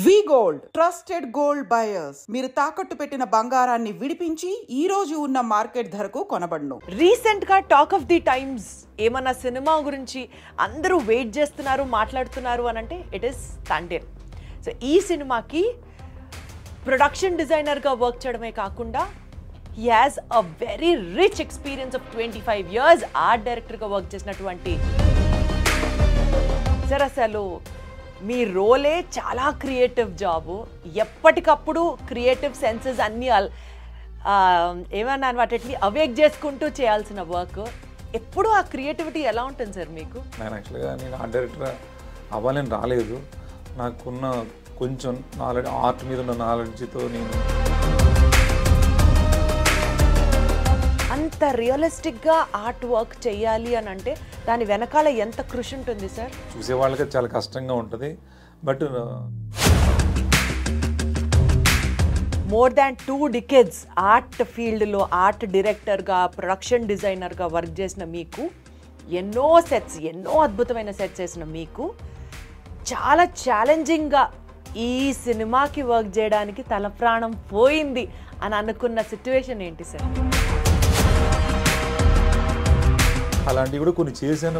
వి gold trusted gold buyers. మీరు తాకట్టు పెట్టిన బంగారాన్ని విడిపించి ఈ రోజు ఉన్న మార్కెట్ ధరకు కొనబడును. రీసెంట్ గా టాక్ ఆఫ్ ది టైమ్స్ ఏమన్నా సినిమా గురించి అందరూ వెయిట్ చేస్తున్నారు, మాట్లాడుతున్నారు అని అంటే ఇట్ ఈస్ తండేల్. సో ఈ సినిమాకి ప్రొడక్షన్ డిజైనర్గా వర్క్ చేయడమే కాకుండా he has a very rich experience of 25 years art డైరెక్టర్గా వర్క్ చేసినటువంటి సార్, అసలు మీ రోలే చాలా క్రియేటివ్ జాబు. ఎప్పటికప్పుడు క్రియేటివ్ సెన్సెస్ అన్నీ ఏమన్నా వాటిని అవేక్ చేసుకుంటూ చేయాల్సిన వర్క్. ఎప్పుడు ఆ క్రియేటివిటీ ఎలా ఉంటుంది సార్ మీకు? నేను ఆర్ట్ డైరెక్టర్ అవ్వాలని రాలేదు. నాకున్న కొంచెం నాలెడ్జ్, ఆర్ట్ మీద ఉన్న నాలెడ్జ్తో నేను అంత రియలిస్టిక్గా ఆర్ట్ వర్క్ చేయాలి అని అంటే దాని వెనకాల ఎంత కృషి ఉంటుంది సార్? చూసే వాళ్ళకి చాలా కష్టంగా ఉంటుంది. But more than 2 decades art ఫీల్డ్లో ఆర్ట్ డైరెక్టర్గా, ప్రొడక్షన్ డిజైనర్గా వర్క్ చేసిన మీకు, ఎన్నో అద్భుతమైన సెట్స్ చేసిన మీకు చాలా ఛాలెంజింగ్గా ఈ సినిమాకి వర్క్ చేయడానికి తల ప్రాణం పోయింది అని అనుకున్న సిచ్యువేషన్ ఏంటి సార్? అలాంటివి కూడా కొన్ని చేశాను.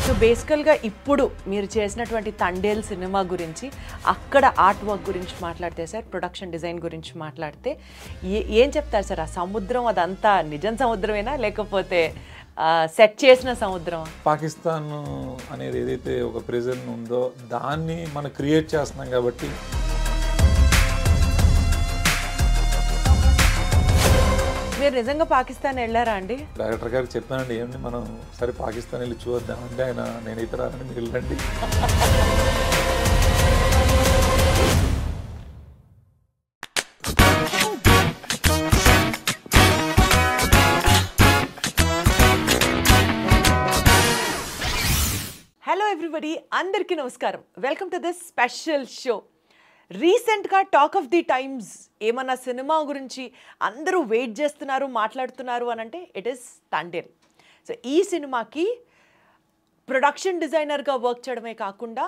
సో బేసికల్గా ఇప్పుడు మీరు చేసినటువంటి తండేల్ సినిమా గురించి, అక్కడ ఆర్ట్ వర్క్ గురించి మాట్లాడితే సార్, ప్రొడక్షన్ డిజైన్ గురించి మాట్లాడితే ఏం చెప్తారు సార్? ఆ సముద్రం అదంతా నిజం సముద్రమేనా, లేకపోతే సెట్ చేసిన సముద్రం? పాకిస్తాన్ అనేది ఏదైతే ఒక ప్రెజర్ ఉందో దాన్ని మనం క్రియేట్ చేస్తున్నాం కాబట్టి. మీరు నిజంగా పాకిస్తాన్ వెళ్ళారా అండి? డైరెక్టర్ గారికి చెప్పానండి, ఏమండి మనం సరే పాకిస్తాన్ వెళ్ళి చూద్దాం అంటే ఆయన నేనైతే రానండి, మీరు వెళ్ళండి. హలో ఎవ్రీబడి, అందరికీ నమస్కారం. Welcome to this special show. రీసెంట్గా టాక్ ఆఫ్ ది టైమ్స్ ఏమన్నా సినిమా గురించి అందరూ వెయిట్ చేస్తున్నారు, మాట్లాడుతున్నారు అని అంటే ఇట్ ఈస్ తండేల్. సో ఈ సినిమాకి ప్రొడక్షన్ డిజైనర్గా వర్క్ చేయడమే కాకుండా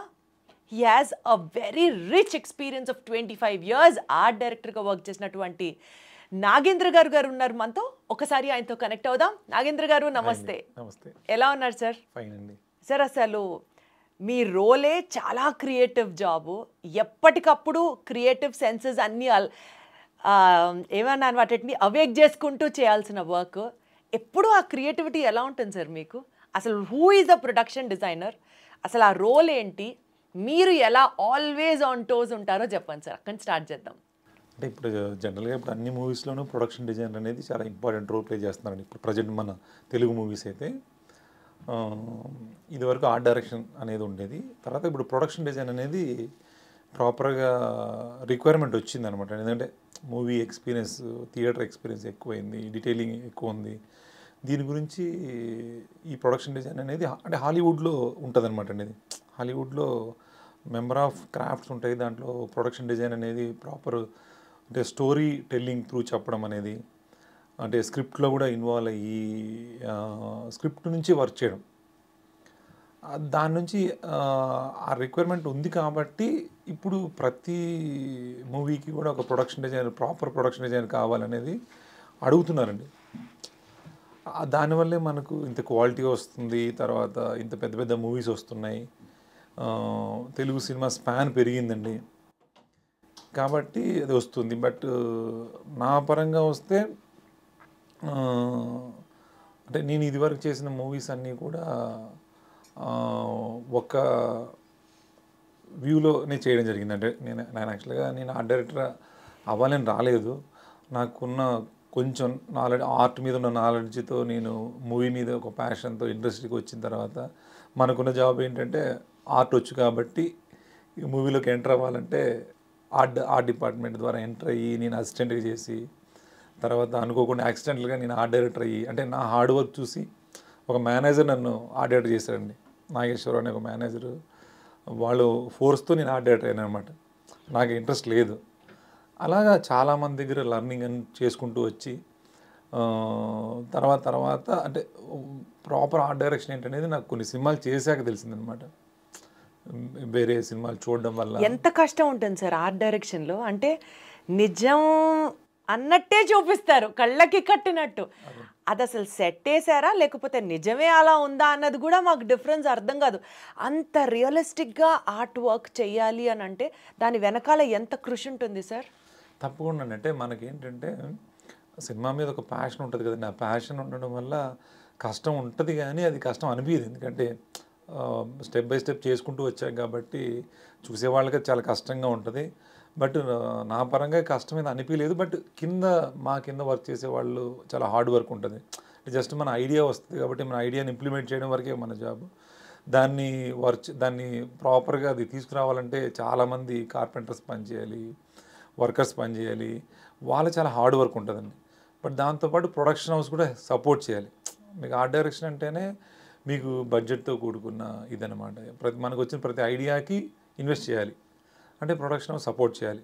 he has a very rich experience of 25 years art డైరెక్టర్గా వర్క్ చేసినటువంటి నాగేంద్ర గారు ఉన్నారు మనతో. ఒకసారి ఆయనతో కనెక్ట్ అవుదాం. నాగేంద్ర గారు నమస్తే. నమస్తే. ఎలా ఉన్నారు సార్? ఫైన్ అండి. సార్, అసలు మీ రోలే చాలా క్రియేటివ్ జాబు. ఎప్పటికప్పుడు క్రియేటివ్ సెన్సెస్ అన్నీ ఏమన్నా వాటిని అవేక్ చేసుకుంటూ చేయాల్సిన వర్క్. ఎప్పుడు ఆ క్రియేటివిటీ ఎలా ఉంటుంది సార్ మీకు? అసలు who is a production designer? అసలు ఆ రోల్ ఏంటి? మీరు ఎలా ఆల్వేస్ ఆన్ టోస్ ఉంటారో చెప్పండి సార్. అక్కడి స్టార్ట్ చేద్దాం. అంటే ఇప్పుడు జనరల్గా ఇప్పుడు అన్ని మూవీస్లోనూ ప్రొడక్షన్ డిజైనర్ అనేది చాలా ఇంపార్టెంట్ రోల్ ప్లే చేస్తున్నారండి. ఇప్పుడు ప్రజెంట్ మన తెలుగు మూవీస్ అయితే ఇదివరకు ఆర్ట్ డైరెక్షన్ అనేది ఉండేది. తర్వాత ఇప్పుడు ప్రొడక్షన్ డిజైన్ అనేది ప్రాపర్గా రిక్వైర్మెంట్ వచ్చిందనమాట. ఎందుకంటే మూవీ ఎక్స్పీరియన్స్, థియేటర్ ఎక్స్పీరియన్స్ ఎక్కువైంది, డీటెయిలింగ్ ఎక్కువ ఉంది. దీని గురించి ఈ ప్రొడక్షన్ డిజైన్ అనేది అంటే హాలీవుడ్లో ఉంటుందన్నమాట అండి. హాలీవుడ్లో మెంబర్ ఆఫ్ క్రాఫ్ట్స్ ఉంటాయి. దాంట్లో ప్రొడక్షన్ డిజైన్ అనేది ప్రాపర్ అంటే స్టోరీ టెల్లింగ్ త్రూ చెప్పడం అనేది, అంటే స్క్రిప్ట్లో కూడా ఇన్వాల్వ్ అయ్యి స్క్రిప్ట్ నుంచి వర్క్ చేయడం, దాని నుంచి ఆ రిక్వైర్మెంట్ ఉంది. కాబట్టి ఇప్పుడు ప్రతి మూవీకి కూడా ఒక production designer, proper production designer కావాలనేది అడుగుతున్నారండి. దానివల్లే మనకు ఇంత క్వాలిటీ వస్తుంది. తర్వాత ఇంత పెద్ద పెద్ద మూవీస్ వస్తున్నాయి. తెలుగు సినిమా స్పాన్ పెరిగిందండి కాబట్టి అది వస్తుంది. బట్ నా పరంగా వస్తే అంటే నేను ఇదివరకు చేసిన మూవీస్ అన్నీ కూడా ఒక వ్యూలోనే చేయడం జరిగింది. అంటే నేను యాక్చువల్గా ఆర్ట్ డైరెక్టర్ అవ్వాలని రాలేదు. నాకున్న కొంచెం నాలెడ్జ్, ఆర్ట్ మీద ఉన్న నాలెడ్జ్తో నేను మూవీ మీద ఒక ప్యాషన్తో ఇండస్ట్రీకి వచ్చిన తర్వాత మనకున్న జాబ్ ఏంటంటే ఆర్ట్ వచ్చు కాబట్టి మూవీలోకి ఎంటర్ అవ్వాలంటే ఆర్ట్ డిపార్ట్మెంట్ ద్వారా ఎంటర్ అయ్యి నేను అసిస్టెంట్గా చేసి, తర్వాత అనుకోకుండా యాక్సిడెంటల్గా నేను ఆర్ట్ డైరెక్టర్ అయ్యి, అంటే నా హార్డ్ వర్క్ చూసి ఒక మేనేజర్ నన్ను ఆర్ట్ డైరెక్టర్ చేశారండి. నాగేశ్వరరావు అనే ఒక మేనేజరు, వాళ్ళు ఫోర్స్తో నేను ఆర్ట్ డైరెక్టర్ అయినా అనమాట. నాకు ఇంట్రెస్ట్ లేదు. అలాగా చాలామంది దగ్గర లర్నింగ్ అని చేసుకుంటూ వచ్చి తర్వాత అంటే ప్రాపర్ ఆర్ట్ డైరెక్షన్ ఏంటనేది నాకు కొన్ని సినిమాలు చేశాక తెలిసిందనమాట. వేరే సినిమాలు చూడడం వల్ల. ఎంత కష్టం ఉంటుంది సార్ ఆర్ట్ డైరెక్షన్లో? అంటే నిజం అన్నట్టే చూపిస్తారు కళ్ళకి కట్టినట్టు. అది అసలు సెట్ వేసారా లేకపోతే నిజమే అలా ఉందా అన్నది కూడా మాకు డిఫరెన్స్ అర్థం కాదు. అంత రియలిస్టిక్గా ఆర్ట్ వర్క్ చేయాలి అని అంటే దాని వెనకాల ఎంత కృషి ఉంటుంది సార్? తప్పకుండా అంటే మనకేంటంటే సినిమా మీద ఒక ప్యాషన్ ఉంటుంది కదండి. ఆ ప్యాషన్ ఉండడం వల్ల కష్టం ఉంటుంది, కానీ అది కష్టం అనిపించదు. ఎందుకంటే స్టెప్ బై స్టెప్ చేసుకుంటూ వచ్చాం కాబట్టి చూసే వాళ్ళకి చాలా కష్టంగా ఉంటుంది. బట్ నా పరంగా కష్టం మీద అనిపించలేదు. బట్ మా కింద వర్క్ చేసే వాళ్ళు చాలా హార్డ్ వర్క్ ఉంటుంది. జస్ట్ మన ఐడియా వస్తుంది కాబట్టి మన ఐడియాని ఇంప్లిమెంట్ చేయడం వరకే మన జాబ్. దాన్ని ప్రాపర్గా అది తీసుకురావాలంటే చాలామంది కార్పెంటర్స్ పనిచేయాలి, వర్కర్స్ పనిచేయాలి, వాళ్ళు చాలా హార్డ్ వర్క్ ఉంటుందండి. బట్ దాంతోపాటు ప్రొడక్షన్ హౌస్ కూడా సపోర్ట్ చేయాలి. మీకు ఆర్ట్ డైరెక్షన్ అంటేనే మీకు బడ్జెట్తో కూడుకున్న ఇదనమాట. మనకు వచ్చిన ప్రతి ఐడియాకి ఇన్వెస్ట్ చేయాలి, అంటే ప్రొడక్షన్ హౌస్ సపోర్ట్ చేయాలి.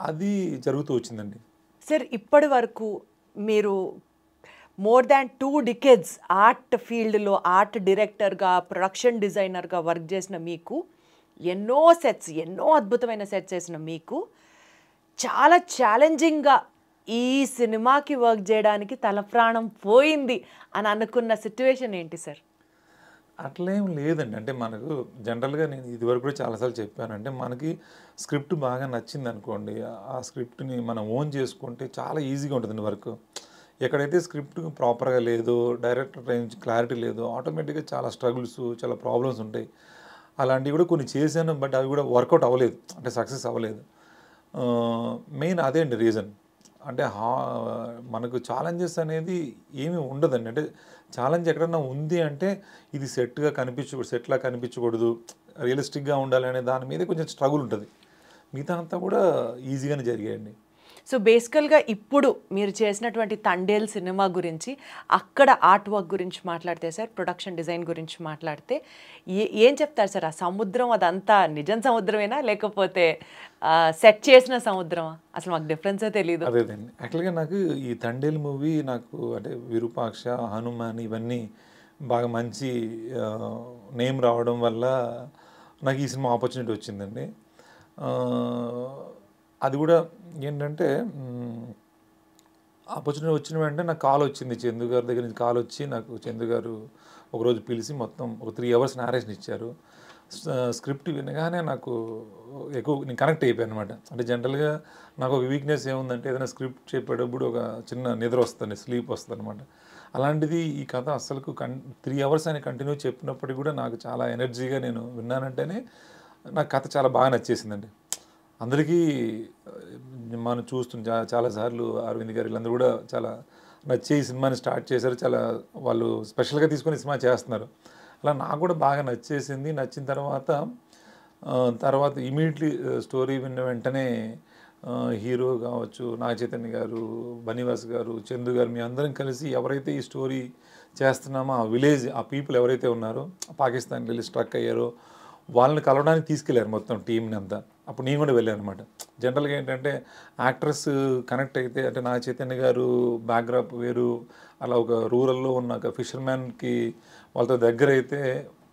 అది జరుగుతూ వచ్చిందండి. సార్ ఇప్పటి వరకు మీరు మోర్ దాన్ 2 decades ఆర్ట్ ఫీల్డ్లో ఆర్ట్ డైరెక్టర్గా, ప్రొడక్షన్ డిజైనర్గా వర్క్ చేసిన మీకు, ఎన్నో అద్భుతమైన సెట్స్ చేసిన మీకు చాలా ఛాలెంజింగ్గా ఈ సినిమాకి వర్క్ చేయడానికి తలప్రాణం పోయింది అని అనుకున్న సిచ్యువేషన్ ఏంటి సార్? అట్లేం లేదండి. అంటే మనకు జనరల్గా నేను ఇదివరకు కూడా చాలాసార్లు చెప్పానంటే మనకి స్క్రిప్ట్ బాగా నచ్చింది అనుకోండి, ఆ స్క్రిప్ట్ని మనం ఓన్ చేసుకుంటే చాలా ఈజీగా ఉంటుందండి వర్క్. ఎక్కడైతే స్క్రిప్ట్ ప్రాపర్గా లేదో, డైరెక్టర్ రేంజ్ క్లారిటీ లేదో, ఆటోమేటిక్గా చాలా స్ట్రగుల్స్, చాలా ప్రాబ్లమ్స్ ఉంటాయి. అలాంటివి కూడా కొన్ని చేశాను, బట్ అవి కూడా వర్కౌట్ అవ్వలేదు, అంటే సక్సెస్ అవ్వలేదు. మెయిన్ అదే అండి రీజన్. అంటే మనకు ఛాలెంజెస్ అనేది ఏమీ ఉండదండి. అంటే ఛాలెంజ్ ఎక్కడన్నా ఉంది అంటే ఇది సెట్లా కనిపించకూడదు, రియలిస్టిక్గా ఉండాలి అనే దాని మీద కొంచెం స్ట్రగుల్ ఉంటుంది. మిగతా అంతా కూడా ఈజీగానే జరిగాయండి. సో బేసికల్గా ఇప్పుడు మీరు చేసినటువంటి తండేల్ సినిమా గురించి, అక్కడ ఆర్ట్ వర్క్ గురించి మాట్లాడితే సార్, ప్రొడక్షన్ డిజైన్ గురించి మాట్లాడితే ఏం చెప్తారు సార్? ఆ సముద్రం అదంతా నిజం సముద్రమేనా లేకపోతే సెట్ చేసిన సముద్రమా? అసలు మాకు డిఫరెన్సే తెలియదు. అదేదండి, యాక్చువల్గా నాకు ఈ తండేల్ మూవీ నాకు అంటే విరూపాక్ష, హనుమాన్ ఇవన్నీ బాగా మంచి నేమ్ రావడం వల్ల నాకు ఈ సినిమా ఆపర్చునిటీ వచ్చిందండి. అది కూడా ఏంటంటే ఆపర్చునిటీ వచ్చిన వెంటనే నాకు కాల్ వచ్చింది, చందు గారి దగ్గర నుంచి కాల్ వచ్చి నాకు చందు గారు ఒకరోజు పిలిచి మొత్తం ఒక 3 hours నారేషన్ ఇచ్చారు. స్క్రిప్ట్ వినగానే నాకు నేను కనెక్ట్ అయిపోయాను అనమాట. అంటే జనరల్గా నాకు ఒక వీక్నెస్ ఏముందంటే ఏదైనా స్క్రిప్ట్ చెప్పేటప్పుడు ఒక చిన్న నిద్ర వస్తుంది, స్లీప్ వస్తుంది అనమాట. అలాంటిది ఈ కథ అసలు 3 hours అని కంటిన్యూ చెప్పినప్పటికీ కూడా నాకు చాలా ఎనర్జీగా నేను విన్నానంటేనే నాకు కథ చాలా బాగా నచ్చేసిందండి. అందరికీ మనం చాలాసార్లు అరవింద్ గారు వీళ్ళందరూ కూడా చాలా నచ్చే ఈ సినిమాని స్టార్ట్ చేశారు. చాలా వాళ్ళు స్పెషల్గా తీసుకొని సినిమా చేస్తున్నారు. అలా నాకు కూడా బాగా నచ్చేసింది. నచ్చిన తర్వాత ఇమీడియట్లీ స్టోరీ విన్న వెంటనే హీరో కావచ్చు, నాగ చైతన్య గారు, బనివాస్ గారు, చందు గారు, మీ అందరం కలిసి ఎవరైతే ఈ స్టోరీ చేస్తున్నామో ఆ విలేజ్, ఆ పీపుల్ ఎవరైతే ఉన్నారో పాకిస్తాన్కి వెళ్ళి స్ట్రక్ అయ్యారో వాళ్ళని కలవడానికి తీసుకెళ్లారు మొత్తం టీంని అంతా. అప్పుడు నేను కూడా వెళ్ళాను అనమాట. జనరల్గా ఏంటంటే యాక్ట్రెస్ కనెక్ట్ అయితే, అంటే నాగ చైతన్య గారు బ్యాక్గ్రాప్ వేరు, అలా ఒక రూరల్లో ఉన్న ఒక ఫిషర్మ్యాన్కి వాళ్ళతో దగ్గర అయితే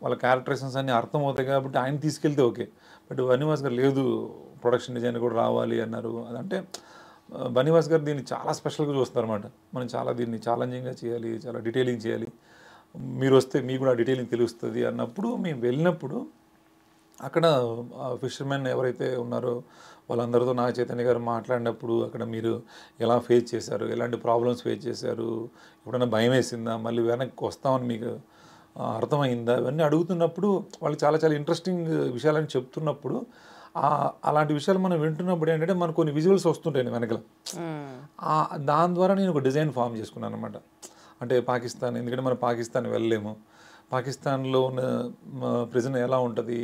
వాళ్ళ క్యారెక్టరైజేషన్స్ అన్నీ అర్థమవుతాయి కాబట్టి ఆయన తీసుకెళ్తే ఓకే. బట్ బనివాస్ గారు లేదు, ప్రొడక్షన్ డిజైన్ కూడా రావాలి అన్నారు. అదంటే బనివాస్ గారు దీన్ని చాలా స్పెషల్గా చూస్తారు అనమాట. మనం చాలా దీన్ని ఛాలెంజింగ్గా చేయాలి, చాలా డీటెయిలింగ్ చేయాలి, మీరు వస్తే మీకు కూడా డీటెయిలింగ్ తెలుస్తుంది అన్నప్పుడు మేము వెళ్ళినప్పుడు అక్కడ ఫిషర్మెన్ ఎవరైతే ఉన్నారో వాళ్ళందరితో నాగ చైతన్య గారు మాట్లాడినప్పుడు అక్కడ మీరు ఎలా ఫేస్ చేశారు, ఎలాంటి ప్రాబ్లమ్స్ ఫేస్ చేశారు, ఎప్పుడైనా భయం వేసిందా, మళ్ళీ వెనక్కి వస్తామని మీకు అర్థమైందా, ఇవన్నీ అడుగుతున్నప్పుడు వాళ్ళు చాలా చాలా ఇంట్రెస్టింగ్ విషయాలని చెప్తున్నప్పుడు అలాంటి విషయాలు మనం వింటున్నప్పుడు ఏంటంటే మనకు కొన్ని విజువల్స్ వస్తుంటాయి వెనకల. దాని ద్వారా నేను ఒక డిజైన్ ఫామ్ చేసుకున్నాను అనమాట. అంటే పాకిస్తాన్, ఎందుకంటే మనం పాకిస్తాన్ వెళ్ళలేము, పాకిస్తాన్లో ఉన్న ప్రిజన్ ఎలా ఉంటుంది,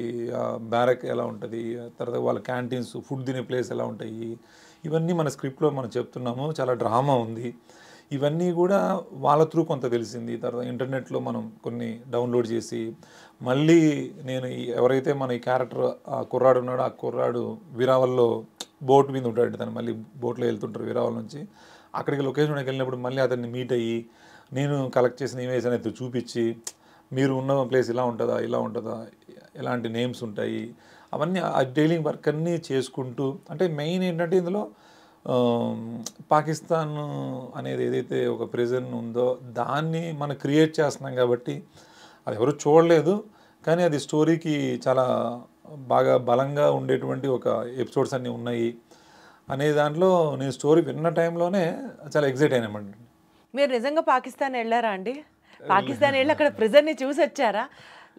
బ్యారక్ ఎలా ఉంటుంది, తర్వాత వాళ్ళ క్యాంటీన్స్, ఫుడ్ తినే ప్లేస్ ఎలా ఉంటాయి, ఇవన్నీ మన స్క్రిప్ట్లో మనం చెప్తున్నాము. చాలా డ్రామా ఉంది. ఇవన్నీ కూడా వాళ్ళ త్రూ కొంత తెలిసింది. తర్వాత ఇంటర్నెట్లో మనం కొన్ని డౌన్లోడ్ చేసి మళ్ళీ నేను ఎవరైతే మన ఈ క్యారెక్టర్ ఆ కుర్రాడు ఉన్నాడో ఆ కుర్రాడు వీరావల్లో బోట్ మీద ఉంటాడు, తను మళ్ళీ బోట్లో వెళ్తుంటారు వీరావల్ నుంచి. అక్కడికి లొకేషన్కి వెళ్ళినప్పుడు మళ్ళీ అతన్ని మీట్ అయ్యి నేను కలెక్ట్ చేసిన ఇమేజ్ అనేది చూపించి మీరు ఉన్న ప్లేస్ ఇలా ఉంటుందా, ఇలా ఉంటుందా, ఎలాంటి నేమ్స్ ఉంటాయి, అవన్నీ ఆ డైలీ వర్క్ అన్నీ చేసుకుంటూ, అంటే మెయిన్ ఏంటంటే ఇందులో పాకిస్తాన్ అనేది ఏదైతే ఒక ప్రెజెన్ ఉందో దాన్ని మనం క్రియేట్ చేస్తున్నాం కాబట్టి అది ఎవరు చూడలేదు, కానీ అది స్టోరీకి చాలా బాగా బలంగా ఉండేటువంటి ఒక ఎపిసోడ్స్ అన్నీ ఉన్నాయి అనే దాంట్లో నేను స్టోరీ విన్న టైంలోనే చాలా ఎగ్జైట్ అయినామండి. మీరు నిజంగా పాకిస్తాన్ వెళ్ళారా అండి? పాకిస్తాన్ వెళ్ళి అక్కడ ప్రిజన్ని చూసి వచ్చారా,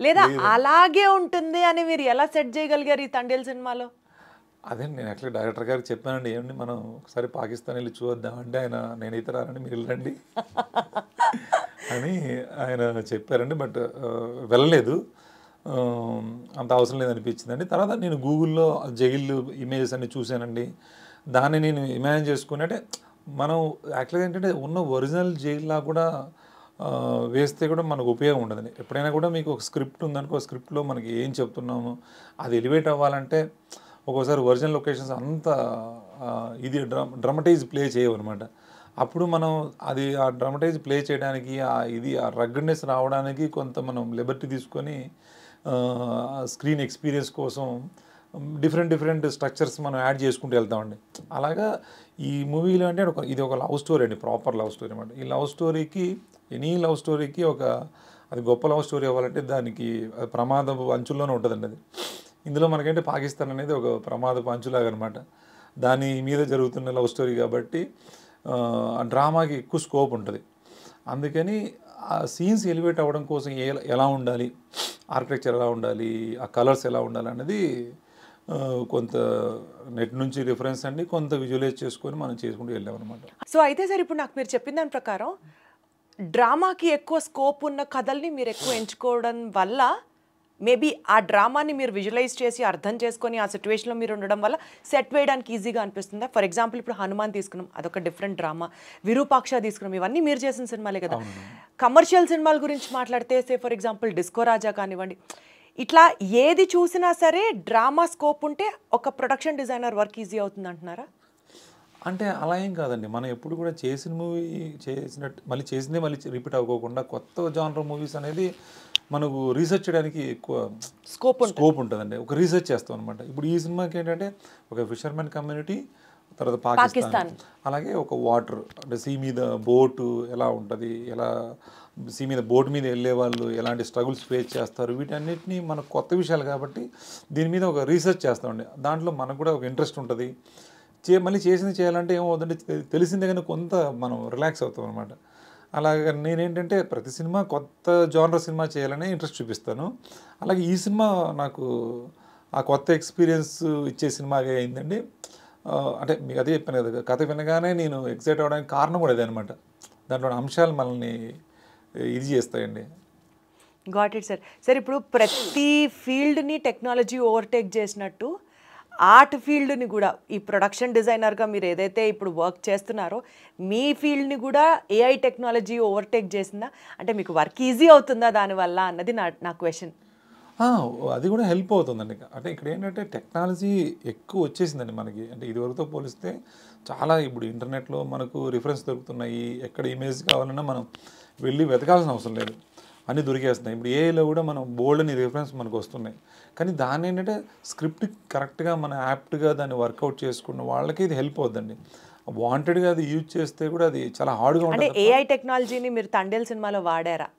లేదా అలాగే ఉంటుంది అని మీరు ఎలా సెట్ చేయగలిగారు ఈ తండేల్ సినిమాలో? అదే నేను యాక్చువల్లీ డైరెక్టర్ గారికి చెప్పానండి, ఏమండి మనం ఒకసారి పాకిస్తాన్ వెళ్ళి చూద్దాం అంటే ఆయన నేనైతే రానండి మీరు వెళ్ళండి అని ఆయన చెప్పారండి. బట్ వెళ్ళలేదు, అంత అవసరం లేదనిపించిందండి. తర్వాత నేను గూగుల్లో జైలు ఇమేజెస్ అన్ని చూశానండి. దాన్ని నేను ఇమాజిన్ చేసుకుని, అంటే మనం యాక్చువల్గా ఏంటంటే ఉన్న ఒరిజినల్ జైల్లా కూడా వేస్తే కూడా మనకు ఉపయోగం ఉండదండి. ఎప్పుడైనా కూడా మీకు ఒక స్క్రిప్ట్ ఉందనుకో, స్క్రిప్ట్లో మనకి ఏం చెప్తున్నామో అది ఎలివేట్ అవ్వాలంటే ఒక్కోసారి ఒరిజినల్ లొకేషన్స్ అంత ఇది డ్రమటైజ్ ప్లే చేయవన్నమాట. అప్పుడు మనం అది ఆ డ్రమటైజ్ ప్లే చేయడానికి ఆ రగ్గడ్నెస్ రావడానికి కొంత మనం లిబర్టీ తీసుకొని స్క్రీన్ ఎక్స్పీరియన్స్ కోసం డిఫరెంట్ స్ట్రక్చర్స్ మనం యాడ్ చేసుకుంటూ వెళ్తామండి. అలాగా ఈ మూవీలో అంటే ఇది ఒక లవ్ స్టోరీ అండి, ప్రాపర్ లవ్ స్టోరీ అనమాట. ఈ లవ్ స్టోరీకి ఎనీ లవ్ స్టోరీకి అది గొప్ప లవ్ స్టోరీ అవ్వాలంటే దానికి ప్రమాదపు అంచుల్లోనే ఉంటుందండి అది. ఇందులో మనకంటే పాకిస్తాన్ అనేది ఒక ప్రమాదపు అంచులాగా అనమాట. దాని మీద జరుగుతున్న లవ్ స్టోరీ కాబట్టి ఆ డ్రామాకి ఎక్కువ స్కోప్ ఉంటుంది. అందుకని ఆ సీన్స్ ఎలివేట్ అవ్వడం కోసం ఎలా ఉండాలి, ఆర్కిటెక్చర్ ఎలా ఉండాలి, ఆ కలర్స్ ఎలా ఉండాలి అనేది కొంత నెట్ నుంచి రిఫరెన్స్ అండి, కొంత విజువలైజ్ చేసుకొని మనం చేసుకుంటూ వెళ్ళామన్నమాట. సో అయితే సార్, ఇప్పుడు నాకు మీరు చెప్పిన దాని ప్రకారం డ్రామాకి ఎక్కువ స్కోప్ ఉన్న కథల్ని మీరు ఎక్కువ ఎంచుకోవడం వల్ల మేబీ ఆ డ్రామాని మీరు విజువలైజ్ చేసి అర్థం చేసుకొని ఆ సిచ్యువేషన్లో మీరు ఉండడం వల్ల సెట్ వేయడానికి ఈజీగా అనిపిస్తుందా? ఫర్ ఎగ్జాంపుల్ ఇప్పుడు హనుమాన్ తీసుకున్నాం, అదొక డిఫరెంట్ డ్రామా. విరూపాక్ష తీసుకున్నాం, ఇవన్నీ మీరు చేసిన సినిమాలే కదా. కమర్షియల్ సినిమాల గురించి మాట్లాడితే సే ఫర్ ఎగ్జాంపుల్ డిస్కో రాజా కానివ్వండి, ఇట్లా ఏది చూసినా సరే డ్రామా స్కోప్ ఉంటే ఒక ప్రొడక్షన్ డిజైనర్ వర్క్ ఈజీ అవుతుంది అంటున్నారా? అంటే అలా ఏం కాదండి, మనం ఎప్పుడు కూడా చేసిన మూవీ చేసినట్టు మళ్ళీ చేసిందే మళ్ళీ రిపీట్ అవ్వకోకుండా కొత్త జానర్ మూవీస్ అనేది మనకు రీసెర్చ్ చేయడానికి ఎక్కువ స్కోప్ ఉంటుందండి. ఒక రీసెర్చ్ చేస్తాం అనమాట. ఇప్పుడు ఈ సినిమాకి ఏంటంటే ఒక ఫిషర్మెన్ కమ్యూనిటీ, తర్వాత పాకిస్తాన్, అలాగే ఒక వాటర్ అంటే సీ మీద బోటు ఎలా ఉంటుంది, సీ మీద బోట్ మీద వెళ్ళే వాళ్ళు ఎలాంటి స్ట్రగుల్స్ ఫేస్ చేస్తారు, వీటన్నిటిని మనకు కొత్త విషయాలు కాబట్టి దీని మీద ఒక రీసెర్చ్ చేస్తామండి. దాంట్లో మనకు కూడా ఒక ఇంట్రెస్ట్ ఉంటుంది. మళ్ళీ చేసింది చేయాలంటే ఏమవుతుందంటే తెలిసిందే కానీ కొంత మనం రిలాక్స్ అవుతాం అనమాట. అలాగే నేనేంటంటే ప్రతి సినిమా కొత్త జానర్ సినిమా చేయాలని ఇంట్రెస్ట్ చూపిస్తాను. అలాగే ఈ సినిమా నాకు ఆ కొత్త ఎక్స్పీరియన్స్ ఇచ్చే సినిమాగా అయిందండి. అంటే మీకు అదే చెప్పాను కదా, కథ వినగానే నేను ఎక్సైట్ అవ్వడానికి కారణం కూడా అదే అనమాట. దాంట్లో అంశాలు మనల్ని ఇది చేస్తాయండి. Got it sir. సార్, ఇప్పుడు ప్రతి ఫీల్డ్ని టెక్నాలజీ ఓవర్టేక్ చేసినట్టు ఆర్ట్ ఫీల్డ్ని కూడా, ఈ ప్రొడక్షన్ డిజైనర్గా మీరు ఏదైతే ఇప్పుడు వర్క్ చేస్తున్నారో మీ ఫీల్డ్ని కూడా ఏఐ టెక్నాలజీ ఓవర్టేక్ చేసిందా? అంటే మీకు వర్క్ ఈజీ అవుతుందా దానివల్ల అన్నది నా క్వశ్చన్. అది కూడా హెల్ప్ అవుతుందండి. అంటే ఇక్కడ ఏంటంటే టెక్నాలజీ ఎక్కువ వచ్చేసిందండి మనకి. అంటే ఇదివరకుతో పోలిస్తే చాలా ఇప్పుడు ఇంటర్నెట్లో మనకు రిఫరెన్స్ దొరుకుతున్నాయి. ఎక్కడ ఇమేజ్ కావాలన్నా మనం వెళ్ళి వెతకాల్సిన అవసరం లేదు, అన్నీ దొరికేస్తున్నాయి. ఇప్పుడు ఏఐలో కూడా మనం బోల్డ్ అని రిఫరెన్స్ మనకు వస్తున్నాయి. కానీ దాన్ని ఏంటంటే స్క్రిప్ట్ కరెక్ట్గా మన యాప్ట్గా దాన్ని వర్కౌట్ చేసుకున్న వాళ్ళకి ఇది హెల్ప్ అవుతుందండి. వాంటెడ్గా అది యూజ్ చేస్తే కూడా అది చాలా హార్డ్గా ఉంటుంది. అంటే ఏఐ టెక్నాలజీని మీరు తండేల్ సినిమాలో వాడారా?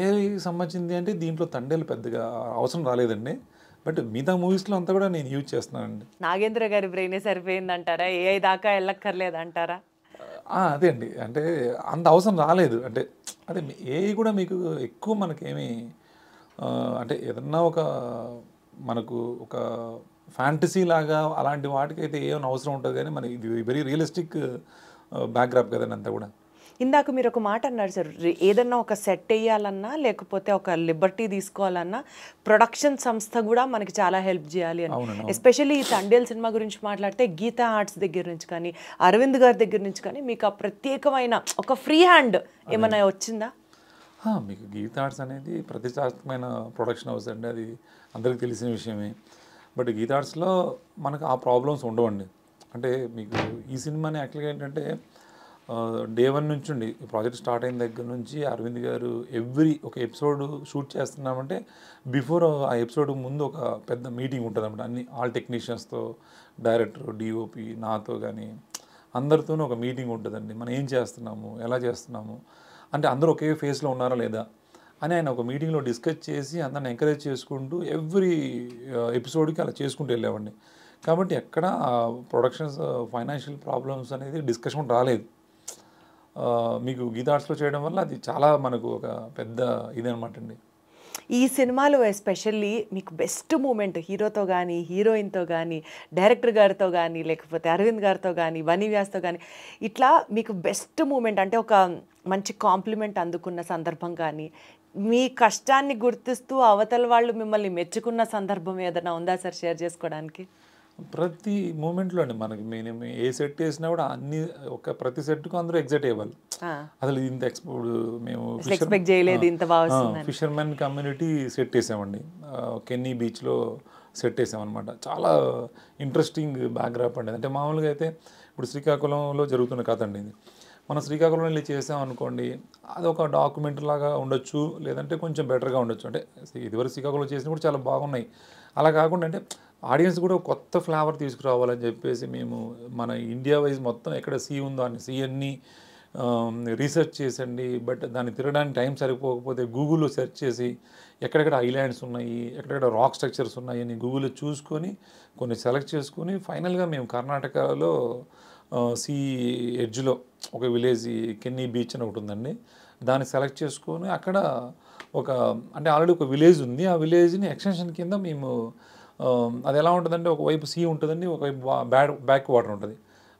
ఏఐ సంబంధించింది అంటే దీంట్లో తండేలు పెద్దగా అవసరం రాలేదండి. బట్ మిగతా మూవీస్లో అంతా కూడా నేను యూజ్ చేస్తున్నానండి. నాగేంద్ర గారి బ్రెయినే సరిపోయిందంటారా? ఏఐ దాకా వెళ్ళక్కర్లేదంటారా? అదే అండి, అంటే అంత అవసరం రాలేదు. అంటే అదే ఏఐ కూడా మీకు ఎక్కువ మనకేమి అంటే ఏదన్నా మనకు ఒక ఫ్యాంటసీ లాగా అలాంటి వాటికైతే ఏమైనా అవసరం ఉంటుంది, కానీ మనకి ఇది వెరీ రియలిస్టిక్ బ్యాక్గ్రాప్ కదండి అంతా కూడా. ఇందాక మీరు ఒక మాట అన్నారు సార్, ఏదన్నా ఒక సెట్ వేయాలన్నా లేకపోతే ఒక లిబర్టీ తీసుకోవాలన్నా ప్రొడక్షన్ సంస్థ కూడా మనకి చాలా హెల్ప్ చేయాలి అని. ఎస్పెషల్లీ ఈ తండేల్ సినిమా గురించి మాట్లాడితే గీతా ఆర్ట్స్ దగ్గర నుంచి కానీ అరవింద్ గారి దగ్గర నుంచి కానీ మీకు ఆ ప్రత్యేకమైన ఒక ఫ్రీ హ్యాండ్ ఏమైనా వచ్చిందా? మీకు గీతా ఆర్ట్స్ అనేది ప్రతిష్టాత్మకమైన ప్రొడక్షన్ హౌస్ అండి, అది అందరికీ తెలిసిన విషయమే. బట్ గీతా ఆర్ట్స్లో మనకు ఆ ప్రాబ్లమ్స్ ఉండవండి. అంటే మీకు ఈ సినిమాని యాక్చువల్గా ఏంటంటే డే వన్ నుంచి ఉండి ప్రాజెక్ట్ స్టార్ట్ అయిన దగ్గర నుంచి అరవింద్ గారు ఒక ఎపిసోడ్ షూట్ చేస్తున్నామంటే బిఫోర్ ఆ ఎపిసోడ్ ముందు ఒక పెద్ద మీటింగ్ ఉంటుంది అన్నమాట. ఆల్ టెక్నీషియన్స్తో, డైరెక్టర్, డిఓపి, నాతో కానీ అందరితోనూ ఒక మీటింగ్ ఉంటుందండి. మనం ఏం చేస్తున్నాము, ఎలా చేస్తున్నాము, అంటే అందరూ ఒకే ఫేస్లో ఉన్నారా లేదా అని ఆయన ఒక మీటింగ్లో డిస్కస్ చేసి అందరిని ఎంకరేజ్ చేసుకుంటూ ఎవ్రీ ఎపిసోడ్కి అలా చేసుకుంటూ వెళ్ళేవాడిని. కాబట్టి ఎక్కడ ప్రొడక్షన్స్ ఫైనాన్షియల్ ప్రాబ్లమ్స్ అనేది డిస్కషన్ రాలేదు. మీకు గీతా ఆర్ట్స్లో చేయడం వల్ల అది చాలా మనకు ఒక పెద్ద ఇదనమాట అండి. ఈ సినిమాలో ఎస్పెషల్లీ మీకు బెస్ట్ మూమెంట్ హీరోతో కానీ, హీరోయిన్తో కానీ, డైరెక్టర్ గారితో కానీ, లేకపోతే అరవింద్ గారితో కానీ, బన్నీ వ్యాస్తో కానీ, ఇట్లా మీకు బెస్ట్ మూమెంట్ అంటే ఒక మంచి కాంప్లిమెంట్ అందుకున్న సందర్భం కానీ, మీ కష్టాన్ని గుర్తిస్తూ అవతల వాళ్ళు మిమ్మల్ని మెచ్చుకున్న సందర్భం ఏదైనా ఉందా సార్ షేర్ చేసుకోవడానికి? ప్రతి మూమెంట్లో అండి మనకి మేము ఏ సెట్ వేసినా కూడా ప్రతి సెట్కు అందరూ ఎగ్జైట్ అయ్యేవాళ్ళు. అసలు ఇంత మేము ఎక్స్పెక్ట్ చేయలేదు ఇంత బాగా ఫిషర్మెన్ కమ్యూనిటీ సెట్ వేసామండి. కెన్నీ బీచ్లో సెట్ వేసామన్నమాట. చాలా ఇంట్రెస్టింగ్ బ్యాక్గ్రాప్ అండి. అంటే మామూలుగా అయితే ఇప్పుడు శ్రీకాకుళంలో జరుగుతున్న కథ అండి ఇది. మనం శ్రీకాకుళంలో వెళ్ళి చేసామనుకోండి, అది ఒక డాక్యుమెంటరీ లాగా ఉండొచ్చు, లేదంటే కొంచెం బెటర్గా ఉండొచ్చు. అంటే ఇదివరకు శ్రీకాకుళంలో చేసినా కూడా చాలా బాగున్నాయి. అలా కాకుండా అంటే ఆడియన్స్ కూడా కొత్త ఫ్లేవర్ తీసుకురావాలని చెప్పేసి మేము మన ఇండియా వైజ్ మొత్తం ఎక్కడ సీ ఉందో అని సీ అన్ని రీసెర్చ్ చేసండి. బట్ దాన్ని తిరగడానికి టైం సరిపోకపోతే గూగుల్లో సెర్చ్ చేసి ఎక్కడెక్కడ ఐలాండ్స్ ఉన్నాయి, ఎక్కడెక్కడ రాక్ స్ట్రక్చర్స్ ఉన్నాయి అని గూగుల్లో చూసుకొని కొన్ని సెలెక్ట్ చేసుకొని ఫైనల్గా మేము కర్ణాటకలో సీ ఎడ్జ్లో ఒక విలేజ్ కెన్నీ బీచ్ అని ఒకటి ఉందండి. దాన్ని సెలెక్ట్ చేసుకొని అక్కడ అంటే ఆల్రెడీ ఒక విలేజ్ ఉంది. ఆ విలేజ్ని ఎక్స్టెన్షన్ కింద మేము అది ఎలా ఉంటుందంటే ఒకవైపు సీ ఉంటుందండి, ఒకవైపు బ్యాక్ వాటర్ ఉంటుంది.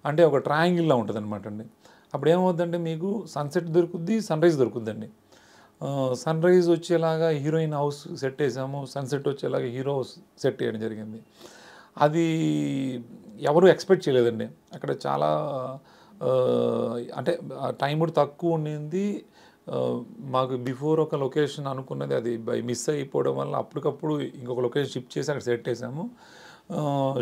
అంటే ఒక ట్రయాంగిల్లా ఉంటుంది అనమాట అండి. అప్పుడు ఏమవుతుందంటే మీకు సన్సెట్ దొరుకుద్ది, సన్ రైజ్ దొరుకుద్దండి. సన్ రైజ్ వచ్చేలాగా హీరోయిన్ హౌస్ సెట్ వేసాము, సన్సెట్ వచ్చేలాగా హీరో హౌస్ సెట్ వేయడం జరిగింది. అది ఎవరు ఎక్స్పెక్ట్ చేయలేదండి. అక్కడ చాలా అంటే టైం కూడా తక్కువ ఉండింది. మాకు బిఫోర్ ఒక లొకేషన్ అనుకున్నది, అది మిస్ అయిపోవడం వల్ల అప్పటికప్పుడు ఇంకొక లొకేషన్ షిఫ్ట్ చేసి అక్కడ సెట్ వేసాము.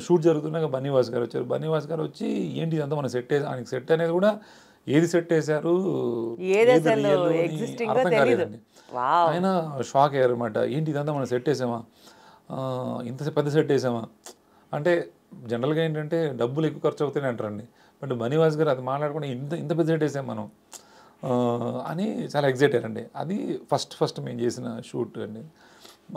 షూట్ జరుగుతున్నాక బన్నీవాస్ గారు వచ్చారు. బన్నీవాస్ గారు వచ్చి ఏంటి ఇదంతా మనం సెట్ వేసాం, ఆయనకి సెట్ అనేది కూడా ఏది సెట్ వేసారు అర్థం కాలేదండి. ఆయన షాక్ అయ్యారు అనమాట. ఏంటి ఇదంతా మనం సెట్ వేసామా, ఇంత పెద్ద సెట్ వేసామా అంటే జనరల్గా ఏంటంటే డబ్బులు ఎక్కువ ఖర్చు అవుతాయని అంటారండి. బట్ బన్నీవాస్ గారు అది మాట్లాడకుండా ఇంత పెద్ద సెట్ వేసాం మనం అని చాలా ఎగ్జైట్ అయ్యారండి. అది ఫస్ట్ మేము చేసిన షూట్ అండి.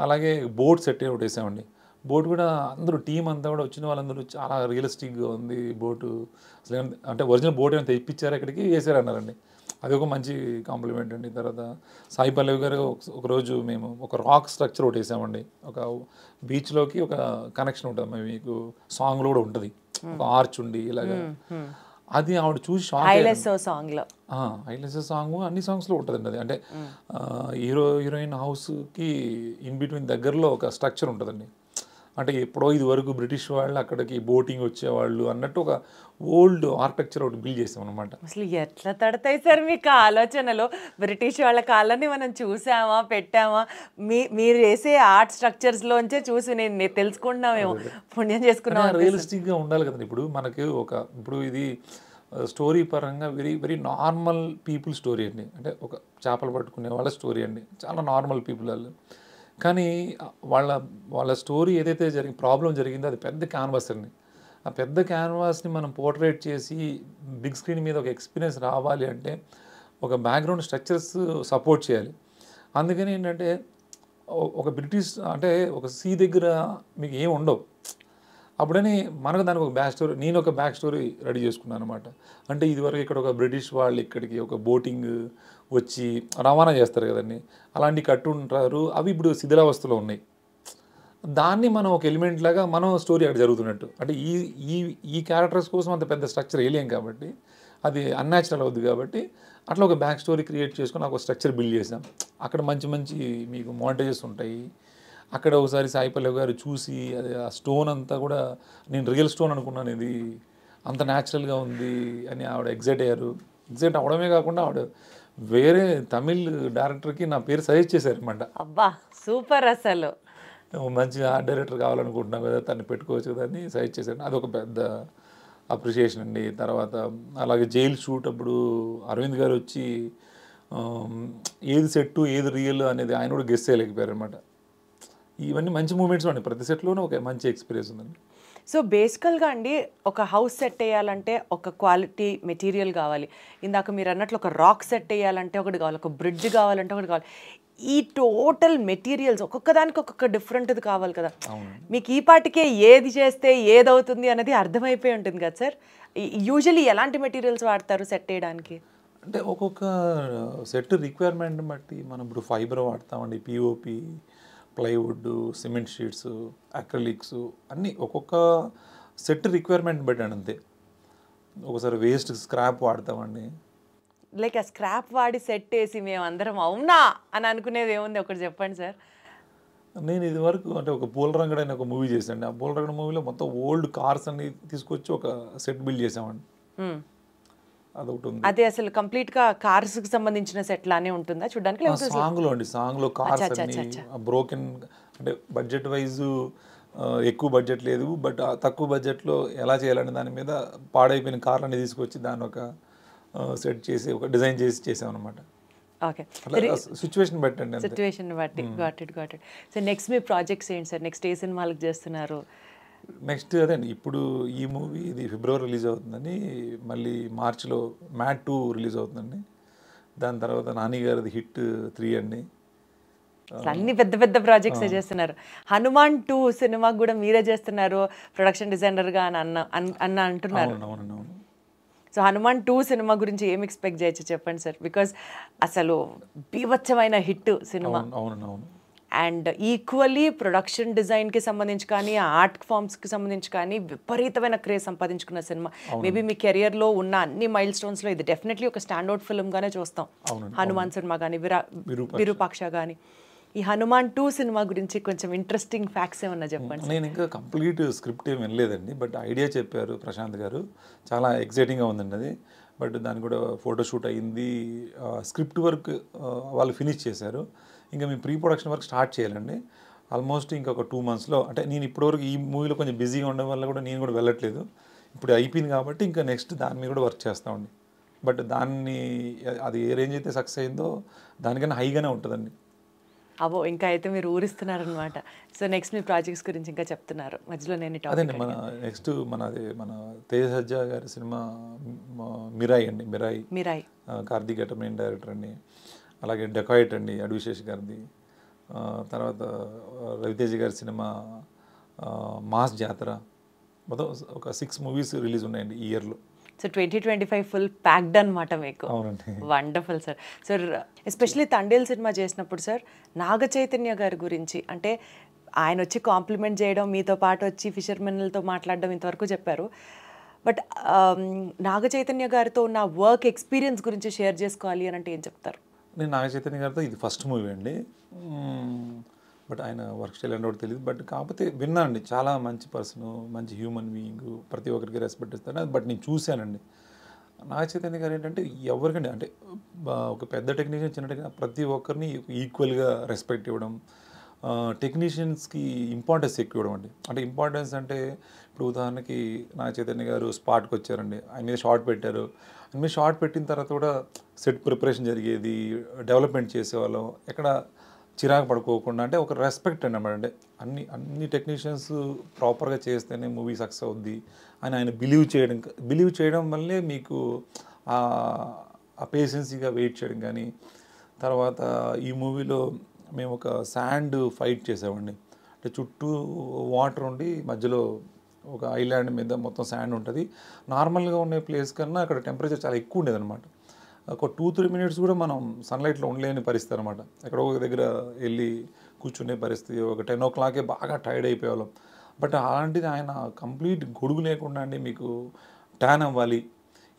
అలాగే బోట్ సెట్ ఒకటి వేసామండి. బోట్ కూడా అందరూ టీం అంతా కూడా వచ్చిన వాళ్ళందరూ చాలా రియలిస్టిక్గా ఉంది బోటు. అసలు అంటే ఒరిజినల్ బోట్ ఏమైనా తెప్పించారు ఇక్కడికి వేసారన్నారండి. అది ఒక మంచి కాంప్లిమెంట్ అండి. తర్వాత సాయి పల్లవి గారు ఒకరోజు మేము ఒక రాక్ స్ట్రక్చర్ ఒకటి వేసామండి. ఒక బీచ్లోకి ఒక కనెక్షన్ ఉంటుంది, మీకు సాంగ్లో కూడా ఉంటుంది, ఒక ఆర్చ్ ఉండి ఇలాగా. అది ఆవిడ చూసి హైలెస్ సాంగ్ అన్ని సాంగ్స్లో ఉంటుందండి అది. అంటే హీరోయిన్ హౌస్కి ఇన్ బిట్వీన్ దగ్గరలో ఒక స్ట్రక్చర్ ఉంటుందండి. అంటే ఎప్పుడో ఇది వరకు బ్రిటిష్ వాళ్ళు అక్కడికి బోటింగ్ వచ్చేవాళ్ళు అన్నట్టు ఒక ఓల్డ్ ఆర్కిటెక్చర్ ఒకటి బిల్డ్ చేసాం అనమాట. అసలు ఎట్లా తడతాయి సార్ మీకు ఆలోచనలో? బ్రిటిష్ వాళ్ళ కాలాన్ని మనం చూసామా, పెట్టామా? మీరు వేసే ఆర్ట్ స్ట్రక్చర్స్లోంచే చూసి నేను తెలుసుకుంటున్నామేమో, పుణ్యం చేసుకున్నాం. రియలిస్టిక్గా ఉండాలి కదండి. ఇప్పుడు మనకి ఇప్పుడు ఇది స్టోరీ పరంగా వెరీ నార్మల్ పీపుల్ స్టోరీ అండి. అంటే ఒక చేపలు పట్టుకునే వాళ్ళ స్టోరీ అండి. చాలా నార్మల్ పీపుల్ వాళ్ళు. కానీ వాళ్ళ స్టోరీ ఏదైతే ప్రాబ్లం జరిగిందో అది పెద్ద క్యాన్వాస్ అండి. ఆ పెద్ద క్యాన్వాస్ని మనం పోర్ట్రేట్ చేసి బిగ్ స్క్రీన్ మీద ఒక ఎక్స్పీరియన్స్ రావాలి అంటే ఒక బ్యాక్గ్రౌండ్ స్ట్రక్చర్స్ సపోర్ట్ చేయాలి. అందుకని ఏంటంటే ఒక బ్రిటిష్ అంటే ఒక సీ దగ్గర మీకు ఏం ఉండవు. అప్పుడని మనకు దానికి ఒక నేను ఒక బ్యాక్ స్టోరీ రెడీ చేసుకున్నాను అనమాట. అంటే ఇదివరకు ఇక్కడ ఒక బ్రిటిష్ వాళ్ళు ఇక్కడికి ఒక బోటింగ్ వచ్చి రవాణా చేస్తారు కదండి, అలాంటి కట్టు ఉంటారు. అవి ఇప్పుడు శిథిలావస్థలో ఉన్నాయి. దాన్ని మనం ఒక ఎలిమెంట్ లాగా మనం స్టోరీ అక్కడ జరుగుతున్నట్టు. అంటే ఈ క్యారెక్టర్స్ కోసం అంత పెద్ద స్ట్రక్చర్ వేయలేం కాబట్టి అది అన్యాచురల్ అవుద్ది. కాబట్టి అట్లా ఒక బ్యాక్ స్టోరీ క్రియేట్ చేసుకొని ఒక స్ట్రక్చర్ బిల్డ్ చేసాం. అక్కడ మంచి మీకు మాంటేజెస్ ఉంటాయి. అక్కడ ఒకసారి సాయి పల్లవి గారు చూసి అది ఆ స్టోన్ అంతా కూడా నేను రియల్ స్టోన్ అనుకున్నాను, ఇది అంత న్యాచురల్గా ఉంది అని ఆవిడ ఎగ్జైట్ అయ్యారు. ఎగ్జైట్ అవడమే కాకుండా ఆవిడ వేరే తమిళ్ డైరెక్టర్కి నా పేరు సజెస్ట్ చేశారు అనమాట. అబ్బా సూపర్, అసలు మంచి ఆర్ట్ డైరెక్టర్ కావాలనుకుంటున్నాం కదా, తను పెట్టుకోవచ్చు కదా అని సజెస్ట్ చేశాను. అదొక పెద్ద అప్రిషియేషన్ అండి. తర్వాత అలాగే జైలు షూట్ అప్పుడు అరవింద్ గారు వచ్చి ఏది సెట్టు ఏది రియల్ అనేది ఆయన కూడా గెస్ చేయలేకపోయారు అనమాట. ఇవన్నీ మంచి మూమెంట్స్ అండి. ప్రతి సెట్లోనూ ఒక మంచి ఎక్స్పీరియన్స్ ఉందండి. సో బేసికల్గా అండి ఒక హౌస్ సెట్ వేయాలంటే ఒక క్వాలిటీ మెటీరియల్ కావాలి. ఇందాక మీరు అన్నట్లు ఒక రాక్ సెట్ వేయాలంటే ఒకటి కావాలి, ఒక బ్రిడ్జ్ కావాలంటే ఒకటి కావాలి. ఈ టోటల్ మెటీరియల్స్ ఒక్కొక్క దానికి ఒక్కొక్క డిఫరెంట్ది కావాలి కదా. మీకు ఈ పాటికే ఏది చేస్తే ఏదవుతుంది అనేది అర్థమైపోయి ఉంటుంది కదా సార్. యూజువలీ ఎలాంటి మెటీరియల్స్ వాడతారు సెట్ వేయడానికి? అంటే ఒక్కొక్క సెట్ రిక్వైర్మెంట్ బట్టి మనం ఇప్పుడు ఫైబర్ వాడతామండి, POP, plywood, cement sheets, acrylics అన్నీ ఒక్కొక్క సెట్ రిక్వైర్మెంట్ బట్టి అంతే. ఒకసారి వేస్ట్ స్క్రాప్ వాడతామండి. లైక్ ఆ స్క్రాప్ వాడి సెట్ వేసి మేము అందరం అవునా అని అనుకునేది ఏముంది ఒకటి చెప్పండి సార్. నేను ఇది వరకు అంటే ఒక పూలరంగడ్ అనే ఒక మూవీ చేశాను. ఆ పూలరంగడ్ మూవీలో మొత్తం ఓల్డ్ కార్స్ అన్ని తీసుకొచ్చి ఒక సెట్ బిల్డ్ చేసామండి. అదొకటి ఉంది. అదే అసలు కంప్లీట్ గా కార్స్ కి సంబంధించిన సెట్ లానే ఉంటుందా చూడడానికి? సాంగ్ లో కార్స్ అన్ని బ్రోకెన్, అంటే బడ్జెట్ వైజ్ ఎక్కువ బడ్జెట్ లేదు, బట్ తక్కువ బడ్జెట్లో ఎలా చేయాలనే దాని మీద పాడైపోయిన కార్లన్నీ తీసుకొచ్చి దాన్ని ఒక సెట్ చేసి ఒక డిజైన్ చేసి చేసామన్నమాట. ఓకే, సిచ్యువేషన్ బట్టి సిచ్యువేషన్ బట్టి. Got it. So next me projects ఏంటి సార్? నెక్స్ట్ ఏ సినిమాలకు చేస్తున్నారు? నెక్స్ట్ అదే అండి, ఇప్పుడు ఈ మూవీ ఇది ఫిబ్రవరి రిలీజ్ అవుతుందని, మళ్ళీ మార్చిలో మ్యాట్ 2 రిలీజ్ అవుతుందండి. దాని తర్వాత నాని గారిది హిట్ 3 అండి. అన్ని పెద్ద పెద్ద ప్రాజెక్ట్స్ చేస్తున్నారు. హనుమాన్ 2 సినిమాకి కూడా మీరే చేస్తున్నారు ప్రొడక్షన్ డిజైనర్గా అని అన్న అంటున్నారు. సో హనుమాన్ 2 సినిమా గురించి ఏం ఎక్స్పెక్ట్ చేయొచ్చు చెప్పండి సార్? బికాజ్ అసలు బీభత్సమైన హిట్ సినిమా. అవునవును. అండ్ ఈక్వల్లీ ప్రొడక్షన్ డిజైన్కి సంబంధించి కానీ ఆర్ట్ ఫామ్స్కి సంబంధించి కానీ విపరీతమైన క్రేజ్ సంపాదించుకున్న సినిమా. మేబీ మీ కెరియర్లో ఉన్న అన్ని మైల్ స్టోన్స్లో ఇది డెఫినెట్లీ ఒక స్టాండౌట్ ఫిల్మ్గానే చూస్తాం. హనుమాన్ సినిమా కానీ, విరూపాక్ష కానీ. ఈ హనుమాన్ 2 సినిమా గురించి కొంచెం ఇంట్రెస్టింగ్ ఫ్యాక్ట్స్ ఏమన్నా చెప్పండి. నేను ఇంకా కంప్లీట్ స్క్రిప్ట్ ఏమి వినలేదండి, బట్ ఐడియా చెప్పారు ప్రశాంత్ గారు. చాలా ఎక్సైటింగ్గా ఉందండి అది. బట్ దానికి కూడా ఫోటోషూట్ అయ్యింది, స్క్రిప్ట్ వర్క్ వాళ్ళు ఫినిష్ చేశారు. ఇంకా మేము ప్రీ ప్రొడక్షన్ వర్క్ స్టార్ట్ చేయాలండి. ఆల్మోస్ట్ ఇంకొక 2 monthsలో. అంటే నేను ఇప్పటివరకు ఈ మూవీలో కొంచెం బిజీగా ఉండడం వల్ల కూడా నేను కూడా వెళ్ళట్లేదు. ఇప్పుడు అయిపోయింది కాబట్టి ఇంకా నెక్స్ట్ దాని మీద కూడా వర్క్ చేస్తామండి. బట్ దాన్ని అది ఏ రేంజ్ అయితే సక్సెస్ అయిందో దానికన్నా హైగానే ఉంటుందండి. అవో ఇంకా అయితే మీరు ఊరిస్తున్నారనమాట. సో నెక్స్ట్ మీ ప్రాజెక్ట్స్ గురించి ఇంకా చెప్తున్నారు మధ్యలో. నేను అదండి మన నెక్స్ట్ మన తేజ సజ్జా గారి సినిమా మిరాయి అండి. మిరాయి కార్తీక్ ఘట్టం మెయిన్ డైరెక్టర్ అండి. అలాగే డెకాయిట్ అండి అడ్విశేష్ గారిది. తర్వాత రవితేజ గారి సినిమా మాస్ జాతర. మొత్తం ఒక 6 movies రిలీజ్ ఉన్నాయండి ఈ ఇయర్లో. సో 2025 ఫుల్ ప్యాక్డ్ అనమాట మీకు. అవునండి. Wonderful sir. Sir especially Thandel cinema చేసినప్పుడు సార్ నాగ చైతన్య గారి గురించి, అంటే ఆయన వచ్చి కాంప్లిమెంట్ చేయడం, మీతో పాటు వచ్చి ఫిషర్మెన్లతో మాట్లాడడం ఇంతవరకు చెప్పారు. బట్ నాగ చైతన్య గారితో ఉన్న వర్క్ ఎక్స్పీరియన్స్ గురించి షేర్ చేసుకోవాలి అని అంటే ఏం చెప్తారు? నేను నాగ చైతన్య గారితో ఇది ఫస్ట్ మూవీ అండి. బట్ ఆయన వర్క్ స్టైల్ అంటే తెలియదు. బట్ కాకపోతే విన్నానండి, చాలా మంచి పర్సన్, మంచి హ్యూమన్ బీయింగ్, ప్రతి ఒక్కరికి రెస్పెక్ట్ ఇస్తాను. బట్ నేను చూశానండి నాగ చైతన్య గారు ఏంటంటే ఎవరికండి అంటే ఒక పెద్ద టెక్నీషియన్, చిన్న టెక్నీషియన్ ప్రతి ఒక్కరిని ఈక్వల్గా రెస్పెక్ట్ ఇవ్వడం, టెక్నీషియన్స్కి ఇంపార్టెన్స్ ఎక్కువ ఇవ్వడం అండి. అంటే ఇంపార్టెన్స్ అంటే ఇప్పుడు ఉదాహరణకి నాగ చైతన్య గారు స్పాట్కి వచ్చారండి, ఆయన మీద షార్ట్ పెట్టారు. ఆయన మీద షార్ట్ పెట్టిన తర్వాత కూడా సెట్ ప్రిపరేషన్ జరిగేది, డెవలప్మెంట్ చేసేవాళ్ళం, ఎక్కడ చిరాకు పడుకోకుండా. అంటే ఒక రెస్పెక్ట్ అండి అన్నమాట. అంటే అన్ని టెక్నీషియన్స్ ప్రాపర్గా చేస్తేనే మూవీ సక్సెస్ అవుద్ది అని ఆయన బిలీవ్ చేయడం వల్లే మీకు ఆ పేషెన్సీగా వెయిట్ చేయడం. కానీ తర్వాత ఈ మూవీలో మేము ఒక శాండ్ ఫైట్ చేసామండి. అంటే చుట్టూ వాటర్ ఉండి మధ్యలో ఒక ఐలాండ్ మీద మొత్తం శాండ్ ఉంటుంది. నార్మల్గా ఉండే ప్లేస్ కన్నా అక్కడ టెంపరేచర్ చాలా ఎక్కువ ఉండేది అనమాట. ఒక 2-3 minutes కూడా మనం సన్లైట్లో ఉండలేని పరిస్థితి అనమాట. ఎక్కడో ఒక దగ్గర వెళ్ళి కూర్చునే పరిస్థితి. ఒక 10 o'clock బాగా టైర్డ్ అయిపోయేవాళ్ళం. బట్ అలాంటిది ఆయన కంప్లీట్ గొడుగు లేకుండా అండి మీకు ట్యాన్ అవ్వాలి.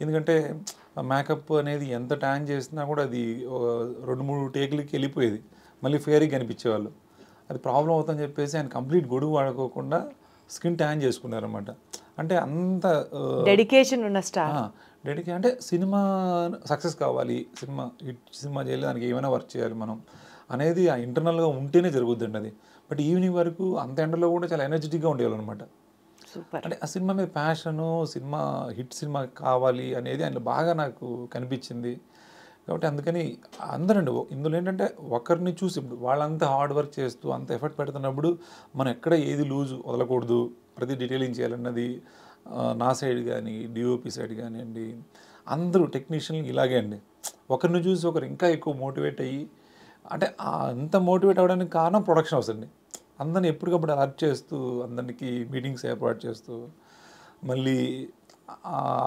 ఎందుకంటే మేకప్ అనేది ఎంత ట్యాన్ చేసినా కూడా అది 2-3 టేకులకి వెళ్ళిపోయేది, మళ్ళీ ఫేరీగా కనిపించేవాళ్ళు. అది ప్రాబ్లం అవుతుందని చెప్పేసి ఆయన కంప్లీట్ గొడుగు వాడుకోకుండా స్కిన్ ట్యాన్ చేసుకున్నారన్నమాట. అంటే అంత డెడికేషన్ ఉన్న స్టార్. అంటే సినిమా సక్సెస్ కావాలి, సినిమా చేయాలి, దానికి ఏమైనా వర్క్ చేయాలి మనం అనేది ఆ ఇంటర్నల్గా ఉంటేనే జరుగుద్దండి అది. బట్ ఈవినింగ్ వరకు అంత ఎండలో కూడా చాలా ఎనర్జెటిక్గా ఉండేవాళ్ళు అనమాట. సూపర్. అంటే ఆ సినిమా మీద ప్యాషను, సినిమా హిట్ సినిమా కావాలి అనేది ఆయన బాగా నాకు కనిపించింది. కాబట్టి అందుకని అందరండి ఇందులో ఏంటంటే ఒకరిని చూసి ఇప్పుడు వాళ్ళంతా హార్డ్ వర్క్ చేస్తూ అంత ఎఫర్ట్ పెడుతున్నప్పుడు మనం ఎక్కడ ఏది లూజ్ వదలకూడదు, ప్రతి డీటెయిలింగ్ చేయాలన్నది నా సైడ్ కానీ డిఓపి సైడ్ కానివ్వండి, అందరూ టెక్నీషియన్లు ఇలాగే అండి. ఒకరిని చూసి ఒకరు ఇంకా ఎక్కువ మోటివేట్ అయ్యి, అంటే అంత మోటివేట్ అవ్వడానికి కారణం ప్రొడక్షన్ హౌస్ అండి. అందరిని ఎప్పటికప్పుడు అలర్ట్ చేస్తూ, అందరికి మీటింగ్స్ ఏర్పాటు చేస్తూ, మళ్ళీ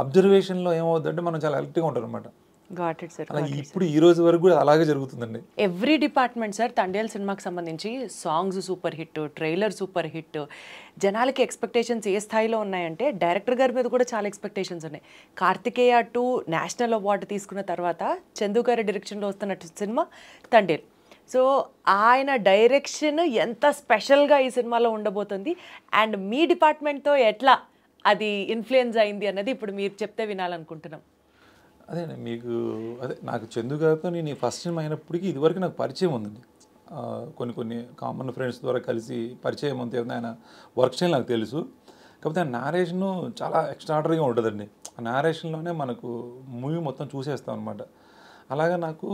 అబ్జర్వేషన్లో ఏమవుతుందంటే మనం చాలా అలర్ట్గా ఉంటాం అనమాట. Got it sir. అలా ఇప్పుడు ఈ రోజు వరకు కూడా అలాగే జరుగుతుందండి. ఎవ్రీ డిపార్ట్మెంట్ సార్ తండేల్ సినిమాకి సంబంధించి songs super hit, trailer super hit, జనాలకి ఎక్స్పెక్టేషన్స్ ఏ స్థాయిలో ఉన్నాయంటే డైరెక్టర్ గారి మీద కూడా చాలా ఎక్స్పెక్టేషన్స్ ఉన్నాయి. కార్తికేయ 2 నేషనల్ అవార్డు తీసుకున్న తర్వాత చందు గారి డైరెక్షన్లో వస్తున్న సినిమా తండేల్. సో ఆయన డైరెక్షన్ ఎంత స్పెషల్గా ఈ సినిమాలో ఉండబోతుంది అండ్ మీ డిపార్ట్మెంట్తో ఎట్లా అది ఇన్ఫ్లుయెన్స్ అయింది అన్నది ఇప్పుడు మీరు చెప్తే వినాలనుకుంటున్నాం. అదే మీకు అదే నాకు చందు గారితో నేను ఫస్ట్ టైం అయినప్పటికీ ఇదివరకు నాకు పరిచయం ఉందండి. కొన్ని కామన్ ఫ్రెండ్స్ ద్వారా కలిసి పరిచయం ఉంది. ఆయన వర్క్ స్టైల్ నాకు తెలుసు. కాకపోతే ఆ నేరేషను చాలా ఎక్స్ట్రాడనరీగా ఉంటుందండి. ఆ నేరేషన్లోనే మనకు మూవీ మొత్తం చూసేస్తాం అనమాట. అలాగా నాకు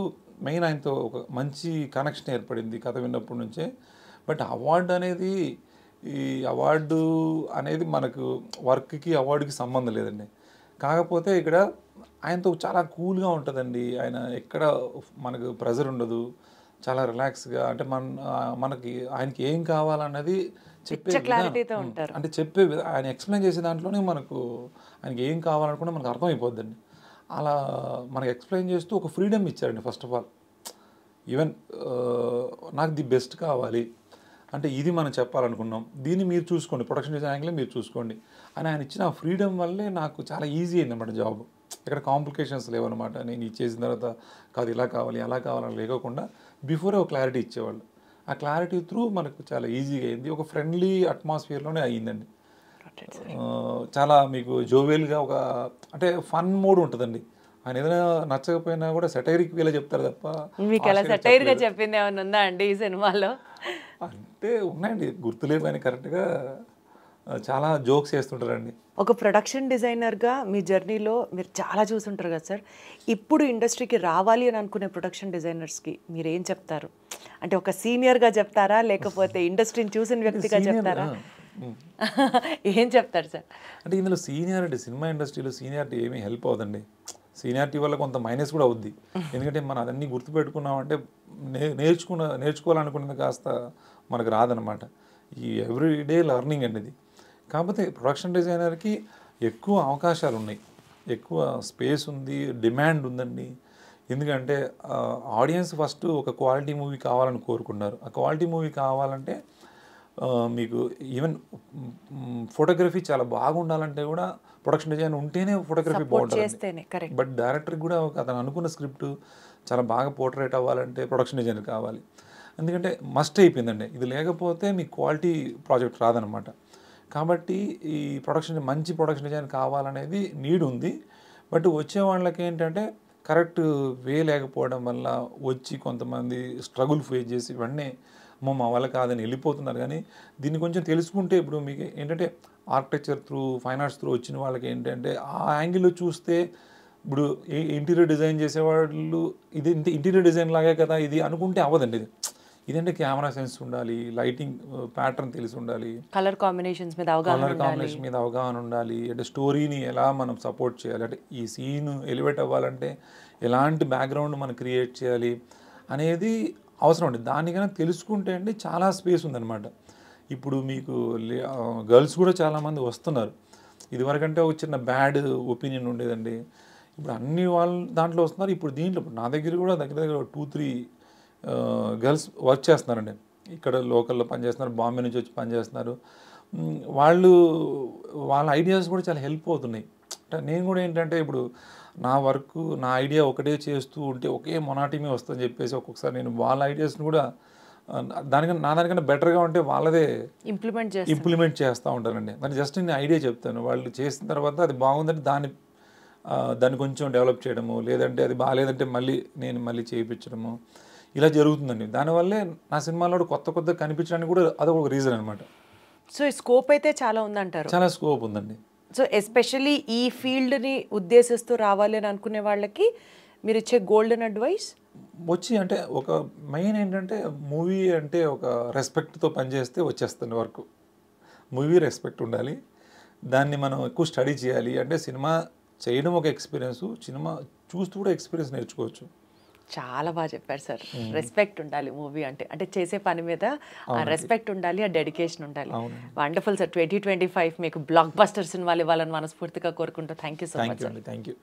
మెయిన్ ఆయనతో ఒక మంచి కనెక్షన్ ఏర్పడింది కథ విన్నప్పటి నుంచే. బట్ అవార్డు అనేది మనకు వర్క్కి అవార్డుకి సంబంధం లేదండి. కాకపోతే ఇక్కడ ఆయనతో చాలా కూల్గా ఉంటుందండి. ఆయన ఎక్కడ మనకు ప్రెజర్ ఉండదు, చాలా రిలాక్స్గా. అంటే మనకి ఆయనకి ఏం కావాలన్నది చెప్పే క్లారిటీతో ఉంటారు. అంటే ఆయన ఎక్స్ప్లెయిన్ చేసే దాంట్లోనే మనకు ఆయనకి ఏం కావాలనుకున్నా మనకు అర్థమైపోద్దండి. అలా మనకు ఎక్స్ప్లెయిన్ చేస్తూ ఒక ఫ్రీడమ్ ఇచ్చారండి. ఫస్ట్ ఆఫ్ ఆల్ ఈవెన్ నాకు ది బెస్ట్ కావాలి అంటే ఇది మనం చెప్పాలనుకున్నాం, దీన్ని మీరు చూసుకోండి, ప్రొడక్షన్ డిజైన్ యాంగిల్ మీరు చూసుకోండి అని ఆయన ఇచ్చిన ఫ్రీడమ్ వల్లే నాకు చాలా ఈజీ అయిందన్నమాట జాబ్. ఇక్కడ కాంప్లికేషన్స్ లేవన్నమాట. నేను ఇచ్చేసిన తర్వాత కాదు ఇలా కావాలి అలా కావాలని లేకోకుండా బిఫోరే ఒక క్లారిటీ ఇచ్చేవాళ్ళు. ఆ క్లారిటీ త్రూ మనకు చాలా ఈజీగా అయింది. ఒక ఫ్రెండ్లీ అట్మాస్ఫియర్లోనే అయ్యిందండి. చాలా మీకు జోవెల్గా అంటే ఫన్ మోడ్ ఉంటుందండి. ఆయన ఏదైనా నచ్చకపోయినా కూడా సెటైరిక్ వేలా చెప్తారు తప్ప. మీకు ఎలా సెటైర్గా చెప్పింది ఏమైనా ఉందా అండి ఈ సినిమాలో? అంటే ఉన్నాయండి, గుర్తులేవు కానీ కరెక్ట్గా చాలా జోక్స్ చేస్తుంటారండి. ఒక ప్రొడక్షన్ డిజైనర్గా మీ జర్నీలో మీరు చాలా చూసుంటారు కదా సార్. ఇప్పుడు ఇండస్ట్రీకి రావాలి అని అనుకునే ప్రొడక్షన్ డిజైనర్స్కి మీరు ఏం చెప్తారు? అంటే ఒక సీనియర్గా చెప్తారా లేకపోతే ఇండస్ట్రీని చూసిన వ్యక్తిగా చెప్తారా? ఏం చెప్తారు సార్? అంటే ఇందులో సీనియారిటీ, సినిమా ఇండస్ట్రీలో సీనియారిటీ ఏమీ హెల్ప్ అవుతుంది. సీనియారిటీ వల్ల కొంత మైనస్ కూడా అవుద్ది. ఎందుకంటే మనం అదన్నీ గుర్తుపెట్టుకున్నామంటే నేర్చుకోవాలనుకున్నది కాస్త మనకు రాదనమాట. ఈ ఎవ్రీడే లెర్నింగ్ అండి ఇది. కాకపోతే ప్రొడక్షన్ డిజైనర్కి ఎక్కువ అవకాశాలు ఉన్నాయి, ఎక్కువ స్పేస్ ఉంది, డిమాండ్ ఉందండి. ఎందుకంటే ఆడియన్స్ ఫస్ట్ ఒక క్వాలిటీ మూవీ కావాలని కోరుకున్నారు. ఆ క్వాలిటీ మూవీ కావాలంటే మీకు ఈవెన్ ఫోటోగ్రఫీ చాలా బాగుండాలంటే కూడా ప్రొడక్షన్ డిజైన్ ఉంటేనే ఫోటోగ్రఫీ బాగుంటుంది. బట్ డైరెక్టర్కి కూడా అతను అనుకున్న స్క్రిప్ట్ చాలా బాగా పోర్ట్రేట్ అవ్వాలంటే ప్రొడక్షన్ డిజైనర్ కావాలి. ఎందుకంటే మస్ట్ అయిపోయిందండి. ఇది లేకపోతే మీకు క్వాలిటీ ప్రాజెక్ట్ రాదనమాట. కాబట్టి ఈ మంచి ప్రొడక్షన్ డిజైన్ కావాలనేది నీడ్ ఉంది. బట్ వచ్చే వాళ్ళకి ఏంటంటే కరెక్ట్ వే లేకపోవడం వల్ల వచ్చి కొంతమంది స్ట్రగుల్ ఫేస్ చేసి ఇవన్నీ మా వల్ల కాదని వెళ్ళిపోతున్నారు. కానీ దీన్ని కొంచెం తెలుసుకుంటే ఇప్పుడు మీకు ఏంటంటే architecture through, fine arts through వచ్చిన వాళ్ళకి ఏంటంటే ఆ యాంగిల్లో చూస్తే ఇప్పుడు ఇంటీరియర్ డిజైన్ చేసేవాళ్ళు ఇది ఇంటీరియర్ డిజైన్ లాగే కదా ఇది అనుకుంటే అవ్వదండి. ఇదంటే కెమెరా సెన్స్ ఉండాలి, లైటింగ్ ప్యాటర్న్ తెలిసి ఉండాలి, కలర్ కాంబినేషన్స్ మీద అవగాహన ఉండాలి, అంటే స్టోరీని ఎలా మనం సపోర్ట్ చేయాలి, అంటే ఈ సీన్ ఎలివేట్ అవ్వాలంటే ఎలాంటి బ్యాక్గ్రౌండ్ మనం క్రియేట్ చేయాలి అనేది అవసరం అండి. దానికైనా తెలుసుకుంటే అండి చాలా స్పేస్ ఉందన్నమాట. ఇప్పుడు మీకు గర్ల్స్ కూడా చాలామంది వస్తున్నారు. ఇదివరకంటే ఒక చిన్న బ్యాడ్ ఒపీనియన్ ఉండేదండి. ఇప్పుడు అన్ని వాళ్ళు దాంట్లో వస్తున్నారు. ఇప్పుడు దీంట్లో నా దగ్గర కూడా దగ్గర 2-3 గర్ల్స్ వర్క్ చేస్తున్నారండి. ఇక్కడ లోకల్లో పనిచేస్తున్నారు, బాంబే నుంచి వచ్చి పనిచేస్తున్నారు. వాళ్ళ ఐడియాస్ కూడా చాలా హెల్ప్ అవుతున్నాయి. అంటే నేను కూడా ఏంటంటే ఇప్పుడు నా ఐడియా ఒకటే చేస్తూ ఉంటే ఒకే మొనాటిమీ వస్తుందని చెప్పేసి ఒక్కొక్కసారి నేను వాళ్ళ ఐడియాస్ని కూడా దానికన్నా బెటర్గా ఉంటే వాళ్ళదే ఇంప్లిమెంట్ చేస్తూ ఉంటానండి. దాన్ని జస్ట్ నేను ఐడియా చెప్తాను, వాళ్ళు చేసిన తర్వాత అది బాగుందంటే దాన్ని కొంచెం డెవలప్ చేయడము, లేదంటే అది బాగాలేదంటే మళ్ళీ చేయించడము, ఇలా జరుగుతుందండి. దానివల్లే నా సినిమాలో కొత్త కనిపించడానికి కూడా అదొక రీజన్ అనమాట. సో ఈ స్కోప్ అయితే చాలా ఉందంటారు. చాలా స్కోప్ ఉందండి. సో ఎస్పెషలీ ఈ ఫీల్డ్ని ఉద్దేశిస్తూ రావాలి అని అనుకునే వాళ్ళకి మీరు ఇచ్చే గోల్డెన్ అడ్వైస్ వచ్చి అంటే ఒక మెయిన్ ఏంటంటే మూవీ అంటే ఒక రెస్పెక్ట్తో పనిచేస్తే వచ్చేస్తుంది వర్క్. మూవీ రెస్పెక్ట్ ఉండాలి, దాన్ని మనం ఎక్కువ స్టడీ చేయాలి. అంటే సినిమా చేయడం ఒక ఎక్స్పీరియన్స్, సినిమా చూస్తూ కూడా ఎక్స్పీరియన్స్ నేర్చుకోవచ్చు. చాలా బాగా చెప్పారు సార్. రెస్పెక్ట్ ఉండాలి మూవీ అంటే, అంటే చేసే పని మీద ఆ రెస్పెక్ట్ ఉండాలి, ఆ డెడికేషన్ ఉండాలి. Wonderful sir. 2025 మీకు బ్లాక్ బస్టర్ సినిమాలు ఇవ్వాలని మనస్ఫూర్తిగా కోరుకుంటూ thank you so much sir. Thank you.